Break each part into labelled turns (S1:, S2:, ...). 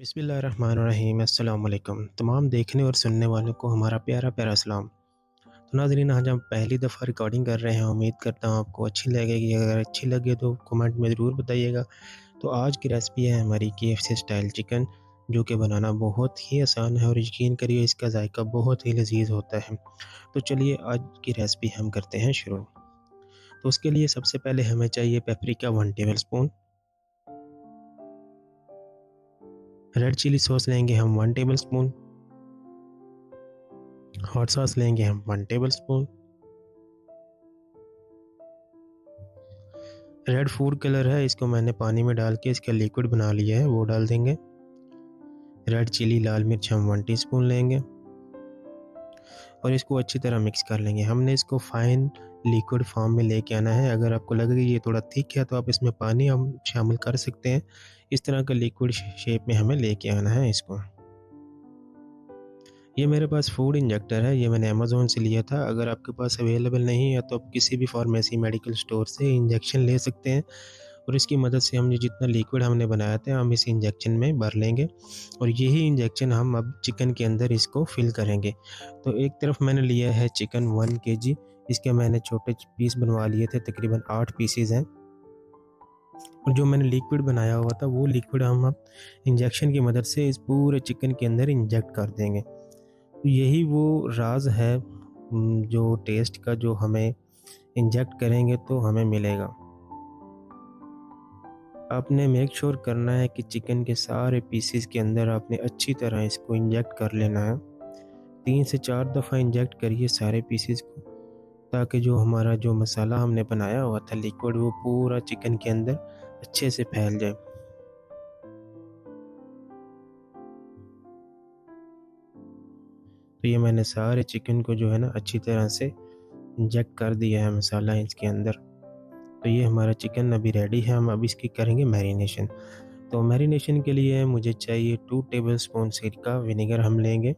S1: बिस्मिल्लाहिर्रहमानिर्रहीम अस्सलाम वालेकुम। तमाम देखने और सुनने वालों को हमारा प्यारा प्यारा सलाम। तो नाज़रीन, आज हम पहली दफ़ा रिकॉर्डिंग कर रहे हैं। उम्मीद करता हूँ आपको अच्छी लगेगी। अगर अच्छी लगे तो कमेंट में ज़रूर बताइएगा। तो आज की रेसिपी है हमारी KFC स्टाइल चिकन, जो कि बनाना बहुत ही आसान है और यकीन करिए इसका जायका बहुत ही लजीज होता है। तो चलिए आज की रेसिपी हम करते हैं शुरू। तो उसके लिए सबसे पहले हमें चाहिए paprika 1 tablespoon. Red chilli sauce लेंगे हम 1 टेबल स्पून। हॉट सॉस लेंगे हम 1 tablespoon. Red food colour है, इसको मैंने पानी में डाल के इसका लिक्विड बना लिया है, वो डाल देंगे। रेड चिली लाल मिर्च हम 1 टीस्पून लेंगे और इसको अच्छी तरह मिक्स कर लेंगे। हमने इसको फाइन लिक्विड फॉर्म में लेके आना है। अगर आपको लगे कि ये थोड़ा थिक है तो आप इसमें पानी हम शामिल कर सकते हैं। इस तरह का लिक्विड शेप में हमें लेके आना है इसको। ये मेरे पास फूड इंजेक्टर है, ये मैंने अमेज़न से लिया था। अगर आपके पास अवेलेबल नहीं है तो आप किसी भी फार्मेसी मेडिकल स्टोर से इंजेक्शन ले सकते हैं और इसकी मदद से हमने जितना लिक्विड हमने बनाया था हम इस इंजेक्शन में भर लेंगे और यही इंजेक्शन हम अब चिकन के अंदर इसको फिल करेंगे। तो एक तरफ मैंने लिया है चिकन 1 केजी, इसके मैंने छोटे पीस बनवा लिए थे, तकरीबन 8 पीसेज हैं। और जो मैंने लिक्विड बनाया हुआ था वो लिक्विड हम अब इंजेक्शन की मदद से इस पूरे चिकन के अंदर इंजेक्ट कर देंगे। तो यही वो राज है जो टेस्ट का, जो हमें इंजेक्ट करेंगे तो हमें मिलेगा। आपने मेक श्योर करना है कि चिकन के सारे पीसेस के अंदर आपने अच्छी तरह इसको इंजेक्ट कर लेना है। 3 से 4 दफ़ा इंजेक्ट करिए सारे पीसेस को, ताकि जो हमारा जो मसाला हमने बनाया हुआ था लिक्विड वो पूरा चिकन के अंदर अच्छे से फैल जाए। तो ये मैंने सारे चिकन को जो है ना अच्छी तरह से इंजेक्ट कर दिया है मसाला इसके अंदर। तो ये हमारा चिकन अभी रेडी है। हम अब इसकी करेंगे मैरिनेशन। तो मैरिनेशन के लिए मुझे चाहिए 2 टेबलस्पून सिरका विनेगर हम लेंगे।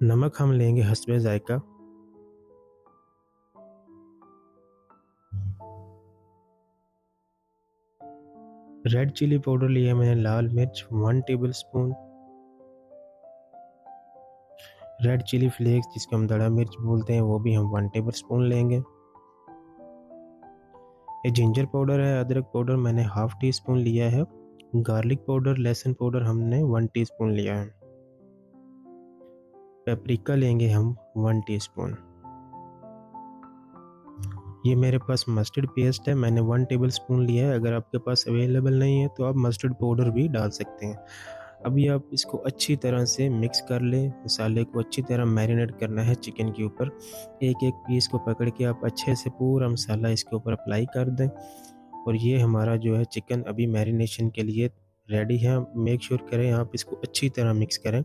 S1: नमक हम लेंगे हस्बे जायका। रेड चिली पाउडर लिया मैंने लाल मिर्च 1 टेबलस्पून। रेड चिली फ्लेक्स जिसको हम दड़ा मिर्च बोलते हैं वो भी हम 1 टेबलस्पून लेंगे। ये जिंजर पाउडर है, अदरक पाउडर मैंने हाफ टी स्पून लिया है। गार्लिक पाउडर लहसुन पाउडर हमने 1 टीस्पून लिया है। पेपरिका लेंगे हम 1 टीस्पून। ये मेरे पास मस्टर्ड पेस्ट है, मैंने 1 टेबलस्पून लिया है। अगर आपके पास अवेलेबल नहीं है तो आप मस्टर्ड पाउडर भी डाल सकते हैं। अभी आप इसको अच्छी तरह से मिक्स कर लें। मसाले को अच्छी तरह मैरिनेट करना है चिकन के ऊपर। एक एक पीस को पकड़ के आप अच्छे से पूरा मसाला इसके ऊपर अप्लाई कर दें और ये हमारा जो है चिकन अभी मैरिनेशन के लिए रेडी है। मेक श्योर करें आप इसको अच्छी तरह मिक्स करें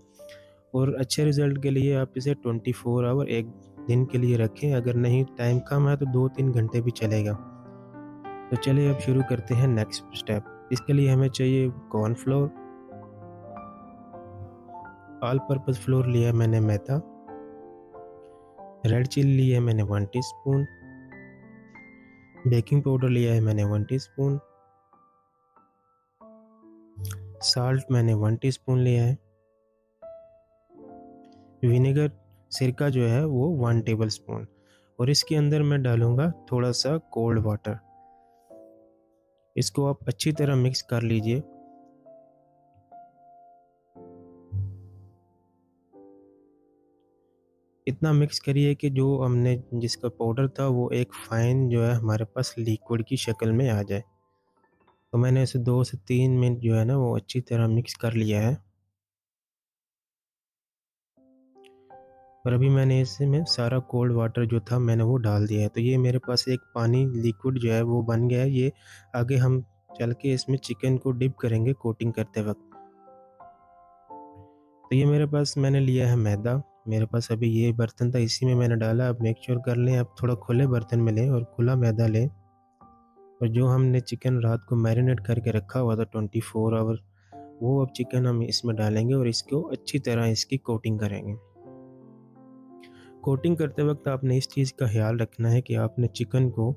S1: और अच्छे रिज़ल्ट के लिए आप इसे 24 आवर 1 दिन के लिए रखें। अगर नहीं टाइम कम है तो 2-3 घंटे भी चलेगा। तो चलिए अब शुरू करते हैं नेक्स्ट स्टेप। इसके लिए हमें चाहिए कॉर्नफ्लोर। ऑल पर्पस फ्लोर लिया मैंने मैदा। रेड चिली लिया है मैंने 1 टीस्पून। बेकिंग पाउडर लिया है मैंने 1 टीस्पून। साल्ट मैंने 1 टीस्पून लिया है। विनेगर सिरका जो है वो 1 टेबलस्पून और इसके अंदर मैं डालूंगा थोड़ा सा कोल्ड वाटर। इसको आप अच्छी तरह मिक्स कर लीजिए। इतना मिक्स करिए कि जो हमने जिसका पाउडर था वो एक फाइन जो है हमारे पास लिक्विड की शक्ल में आ जाए। तो मैंने इसे 2 से 3 मिनट जो है ना वो अच्छी तरह मिक्स कर लिया है और अभी मैंने इसमें सारा कोल्ड वाटर जो था मैंने वो डाल दिया है। तो ये मेरे पास एक पानी लिक्विड जो है वो बन गया है। ये आगे हम चल के इसमें चिकन को डिप करेंगे कोटिंग करते वक्त। तो ये मेरे पास मैंने लिया है मैदा। मेरे पास अभी ये बर्तन था, इसी में मैंने डाला। अब मेक श्योर कर लें आप थोड़ा खुले बर्तन में लें और खुला मैदा लें। और जो हमने चिकन रात को मैरिनेट करके रखा हुआ था 24 आवर, वो अब चिकन हम इसमें डालेंगे और इसको अच्छी तरह इसकी कोटिंग करेंगे। कोटिंग करते वक़्त आपने इस चीज़ का ख़्याल रखना है कि आपने चिकन को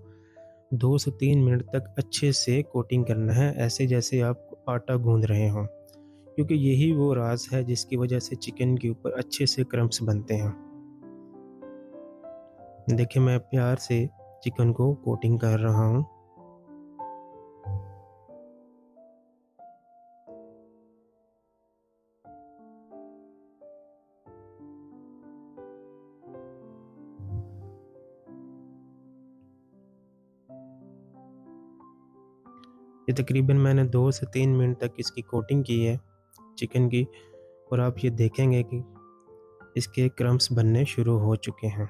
S1: 2 से 3 मिनट तक अच्छे से कोटिंग करना है, ऐसे जैसे आप आटा गूँध रहे हों। क्योंकि यही वो राज़ है जिसकी वजह से चिकन के ऊपर अच्छे से क्रम्ब्स बनते हैं। देखिए मैं प्यार से चिकन को कोटिंग कर रहा हूँ। ये तकरीबन मैंने 2 से 3 मिनट तक इसकी कोटिंग की है चिकन की, और आप ये देखेंगे कि इसके क्रम्ब्स बनने शुरू हो चुके हैं।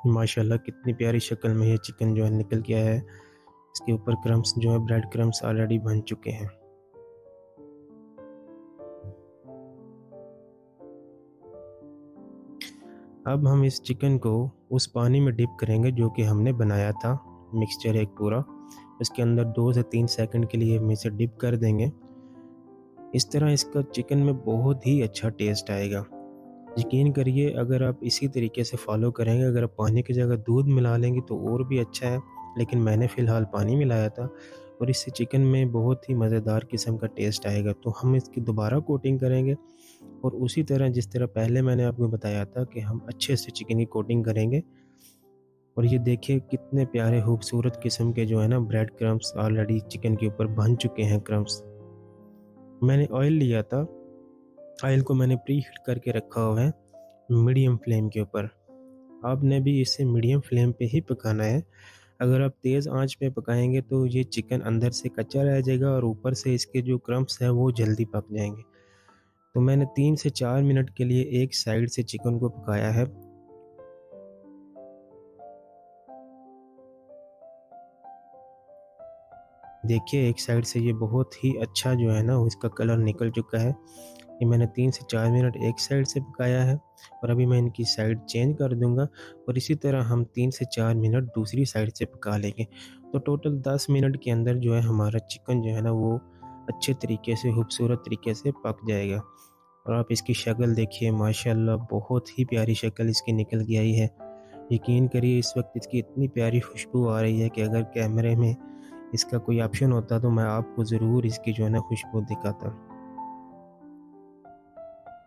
S1: माशाल्लाह कितनी प्यारी शक्ल में ये चिकन जो है निकल के आया है। इसके ऊपर क्रम्ब्स जो है ब्रेड क्रम्ब्स ऑलरेडी बन चुके हैं। अब हम इस चिकन को उस पानी में डिप करेंगे जो कि हमने बनाया था, मिक्सचर एक पूरा। उसके अंदर 2 से 3 सेकंड के लिए हम इसे डिप कर देंगे। इस तरह इसका चिकन में बहुत ही अच्छा टेस्ट आएगा। यकीन करिए अगर आप इसी तरीके से फ़ॉलो करेंगे, अगर आप पानी की जगह दूध मिला लेंगे तो और भी अच्छा है, लेकिन मैंने फ़िलहाल पानी मिलाया था और इससे चिकन में बहुत ही मज़ेदार किस्म का टेस्ट आएगा। तो हम इसकी दोबारा कोटिंग करेंगे और उसी तरह जिस तरह पहले मैंने आपको बताया था कि हम अच्छे से चिकन की कोटिंग करेंगे। और ये देखिए कितने प्यारे खूबसूरत किस्म के जो है ना ब्रेड क्रम्ब्स ऑलरेडी चिकन के ऊपर बन चुके हैं क्रम्ब्स। मैंने ऑयल लिया था, ऑयल को मैंने प्री हीट करके रखा हुआ है मीडियम फ्लेम के ऊपर। आपने भी इसे मीडियम फ्लेम पे ही पकाना है। अगर आप तेज़ आंच पे पकाएँगे तो ये चिकन अंदर से कच्चा रह जाएगा और ऊपर से इसके जो क्रम्ब्स हैं वो जल्दी पक जाएँगे। तो मैंने 3 से 4 मिनट के लिए एक साइड से चिकन को पकाया है। देखिए एक साइड से ये बहुत ही अच्छा जो है ना इसका कलर निकल चुका है। ये मैंने 3 से 4 मिनट एक साइड से पकाया है और अभी मैं इनकी साइड चेंज कर दूँगा और इसी तरह हम 3 से 4 मिनट दूसरी साइड से पका लेंगे। तो टोटल 10 मिनट के अंदर जो है हमारा चिकन जो है ना वो अच्छे तरीके से खूबसूरत तरीके से पक जाएगा। और आप इसकी शक्ल देखिए माशाल्लाह बहुत ही प्यारी शक्ल इसकी निकल के आई है। यकीन करिए इस वक़्त इसकी इतनी प्यारी खुशबू आ रही है कि अगर कैमरे में इसका कोई ऑप्शन होता तो मैं आपको ज़रूर इसकी जो है ना खुशबू दिखाता।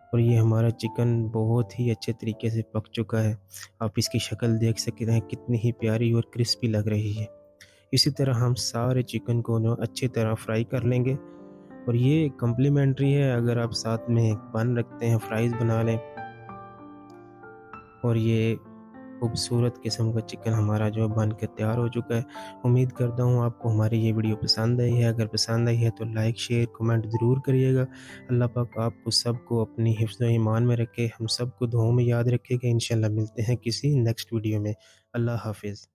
S1: और ये हमारा चिकन बहुत ही अच्छे तरीके से पक चुका है। आप इसकी शक्ल देख सकते हैं कितनी ही प्यारी और क्रिस्पी लग रही है। इसी तरह हम सारे चिकन को ना अच्छी तरह फ्राई कर लेंगे और ये कॉम्प्लीमेंट्री है, अगर आप साथ में एक बन रखते हैं, फ्राइज़ बना लें और ये खूबसूरत किस्म का चिकन हमारा जो है बन के तैयार हो चुका है। उम्मीद करता हूँ आपको हमारी ये वीडियो पसंद आई है। अगर पसंद आई है तो लाइक, शेयर, कमेंट ज़रूर करिएगा। अल्लाह पाक आपको सबको अपनी हिफ्ज़ व ईमान में रखे, हम सबको दुआओं में याद रखेगा। इंशाल्लाह मिलते हैं किसी नेक्स्ट वीडियो में। अल्लाह हाफ़िज़।